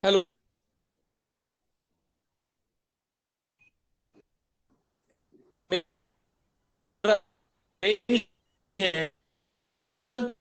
Hello. मेरा यही है। तो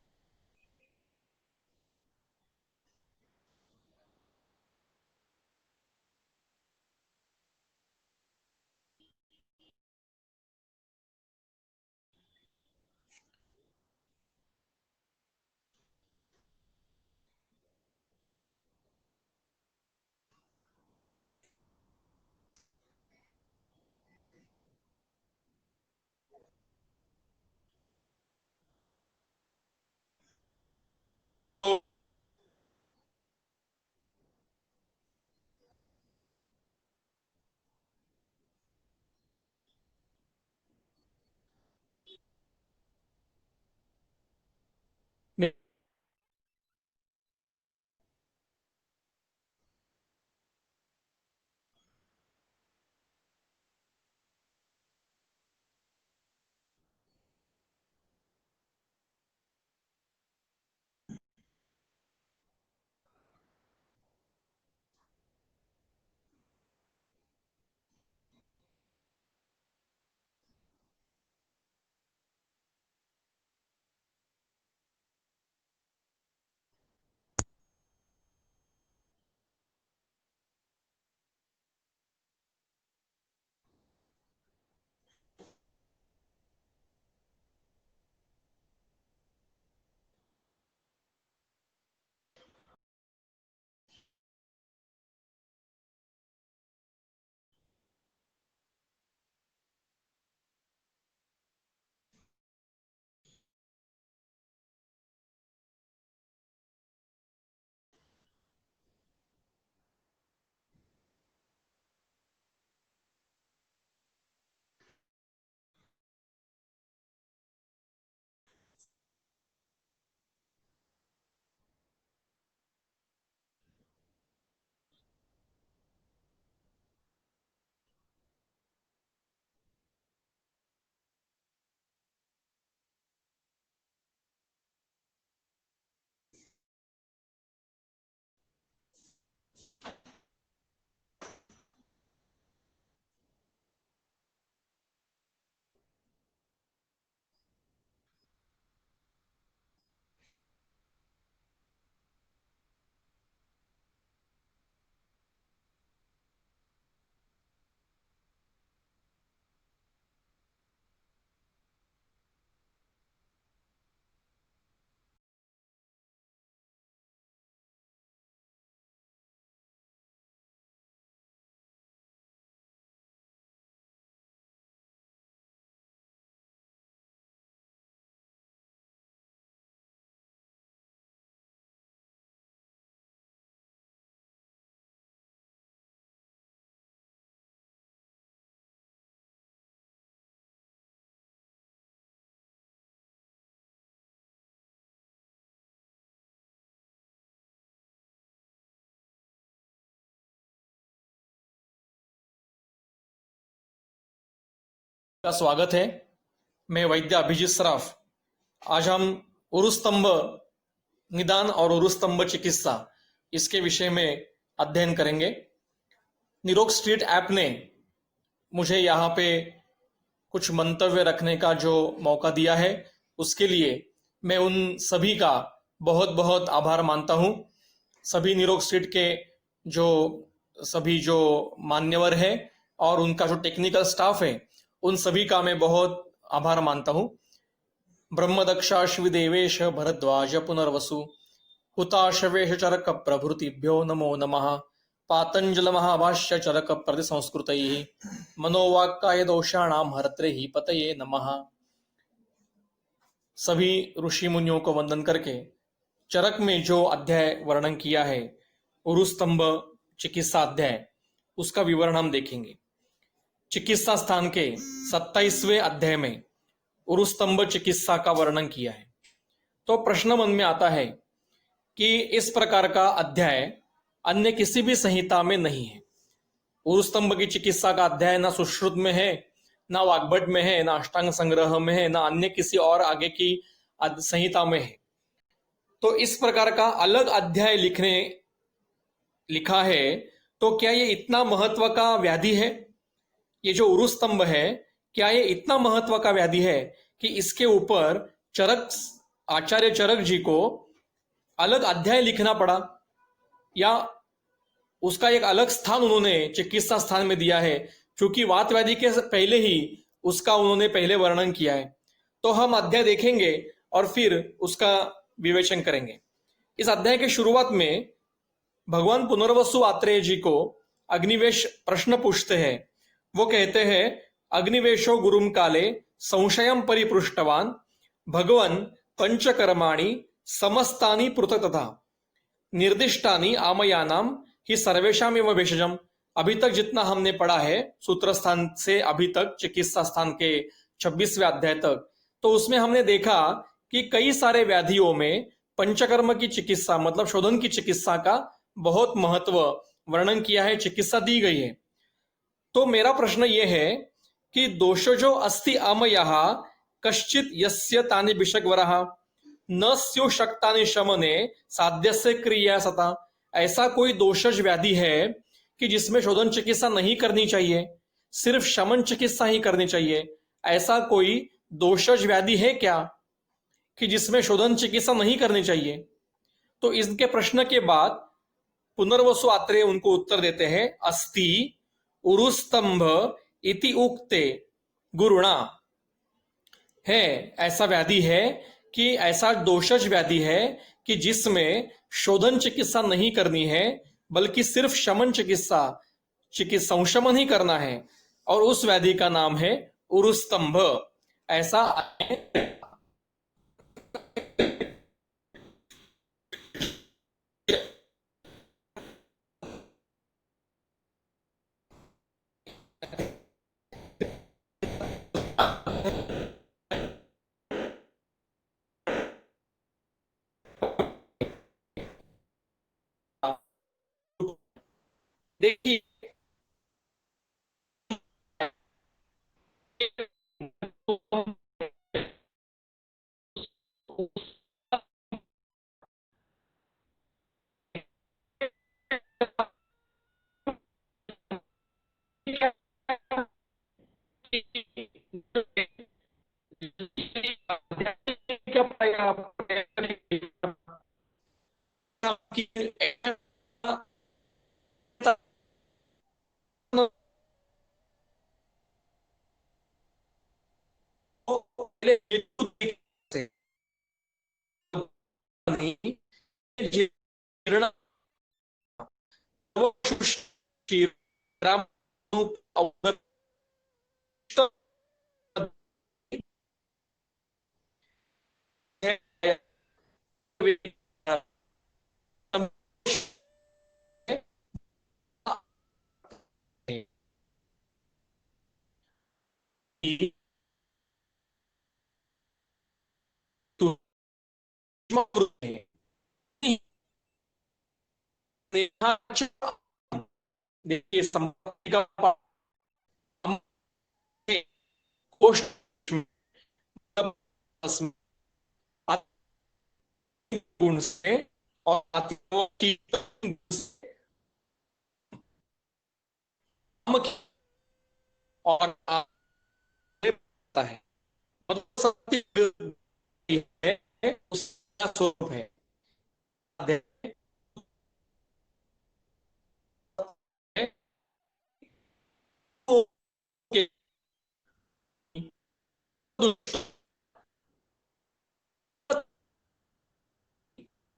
का स्वागत है। मैं वैद्य अभिजीत सराफ। आज हम उरुस्तंभ निदान और उरुस्तंभ चिकित्सा इसके विषय में अध्ययन करेंगे। निरोग स्ट्रीट ऐप ने मुझे यहाँ पे कुछ मंतव्य रखने का जो मौका दिया है उसके लिए मैं उन सभी का बहुत बहुत आभार मानता हूँ। सभी निरोग स्ट्रीट के जो सभी जो मान्यवर है और उनका जो टेक्निकल स्टाफ है उन सभी का मैं बहुत आभार मानता हूँ। ब्रह्मदक्षाश्विदेवेश भरद्वाज पुनर्वसु हुताशवेश चरक प्रभृतिभ्यो नमो नमः। पातंजल महाभाष्य चरक प्रति संस्कृत मनोवाक्काय दोषाणाम हरत्रे ही पतये नमः। सभी ऋषि मुनियों को वंदन करके चरक में जो अध्याय वर्णन किया है उरुस्तंभ चिकित्सा अध्याय, उसका विवरण हम देखेंगे। चिकित्सा स्थान के 27वें अध्याय में उरुस्तंभ चिकित्सा का वर्णन किया है। तो प्रश्न मन में आता है कि इस प्रकार का अध्याय अन्य किसी भी संहिता में नहीं है। उरुस्तंभ की चिकित्सा का अध्याय ना सुश्रुत में है, ना वाग्भट में है, ना अष्टांग संग्रह में है, ना अन्य किसी और आगे की संहिता में है। तो इस प्रकार का अलग अध्याय लिखने लिखा है, तो क्या ये इतना महत्व का व्याधि है? ये जो उरुस्तंभ है, क्या ये इतना महत्व का व्याधि है कि इसके ऊपर चरक, आचार्य चरक जी को अलग अध्याय लिखना पड़ा, या उसका एक अलग स्थान उन्होंने चिकित्सा स्थान में दिया है, क्योंकि वात व्याधि के पहले ही उसका उन्होंने पहले वर्णन किया है? तो हम अध्याय देखेंगे और फिर उसका विवेचन करेंगे। इस अध्याय के शुरुआत में भगवान पुनर्वसु आत्रेय जी को अग्निवेश प्रश्न पूछते हैं। वो कहते हैं, अग्निवेशो गुरुम काले संशयम परिपृष्टवान भगवन पंचकर्माणि समस्तानि पृथक्तथा निर्दिष्टानि आमयानाम ही सर्वेशामेव भेषजम। अभी तक जितना हमने पढ़ा है सूत्र स्थान से अभी तक चिकित्सा स्थान के 26वें अध्याय तक, तो उसमें हमने देखा कि कई सारे व्याधियों में पंचकर्म की चिकित्सा मतलब शोधन की चिकित्सा का बहुत महत्व वर्णन किया है, चिकित्सा दी गई है। तो मेरा प्रश्न यह है कि दोषजो अस्ति आमयः कश्चित यस्य तानि विषग्वरः न स्यु शक्तानि शमने साध्यस्य क्रिया सता। ऐसा कोई दोषज व्याधि है कि जिसमें शोधन चिकित्सा नहीं करनी चाहिए, सिर्फ शमन चिकित्सा ही करनी चाहिए? ऐसा कोई दोषज व्याधि है क्या कि जिसमें शोधन चिकित्सा नहीं करनी चाहिए? तो इनके प्रश्न के बाद पुनर्वसु आत्रेय उनको उत्तर देते हैं, अस्ति उरुस्तंभ इति उक्ते गुरुणा। है, ऐसा व्याधि है कि ऐसा दोषज व्याधि है कि जिसमें शोधन चिकित्सा नहीं करनी है, बल्कि सिर्फ शमन चिकित्सा संशमन ही करना है, और उस व्याधि का नाम है उरुस्तंभ। ऐसा देखिए, क्या पड़ेगा नहीं, जीर्ण देखिए, संपत्ति का कोष गुण से और की और है, मतलब सत्य है, उसका स्वरूप है।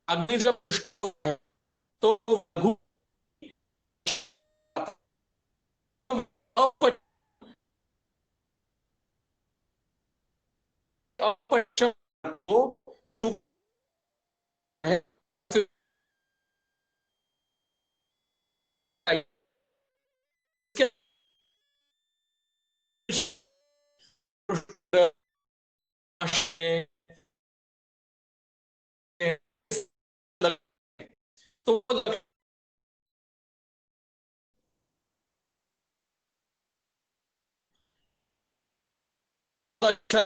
अग्नि जब तो लघु अपच को है, तो अच्छा,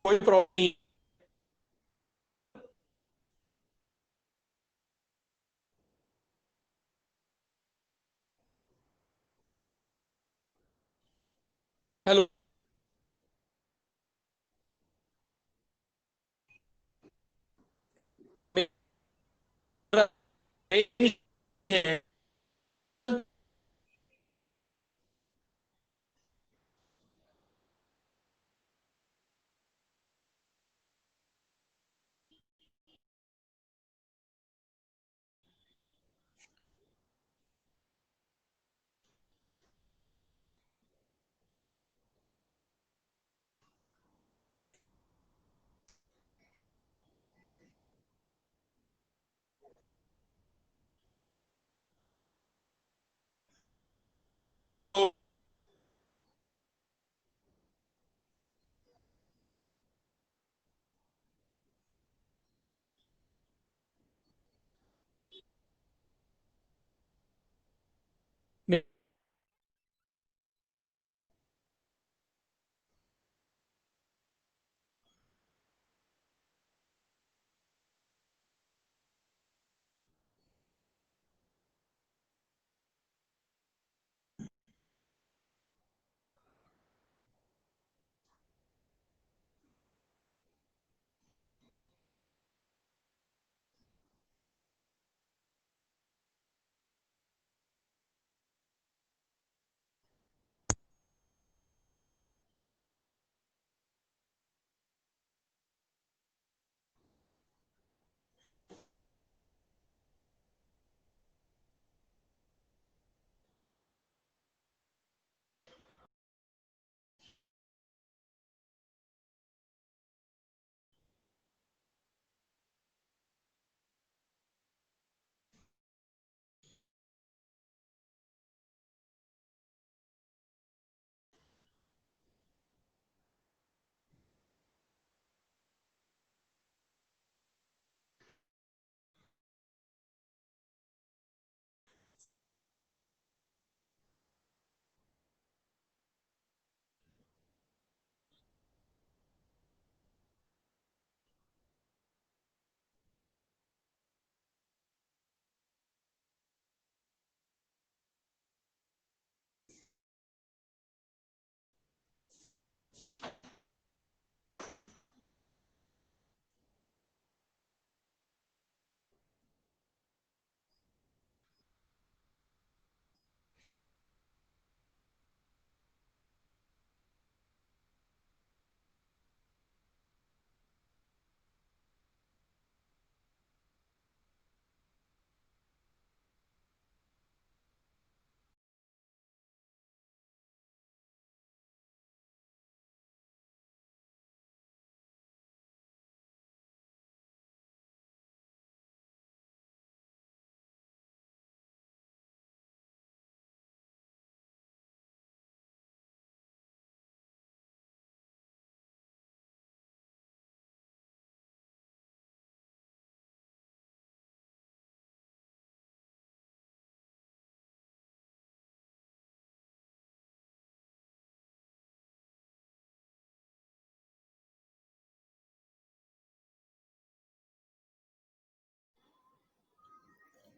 कोई प्रॉब्लम हेलो।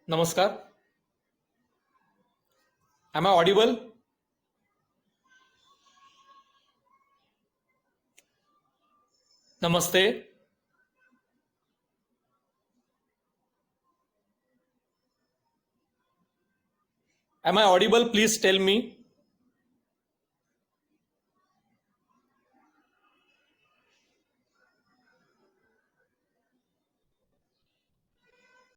नमस्कार. Am I audible? नमस्ते. Am I audible? Please tell me.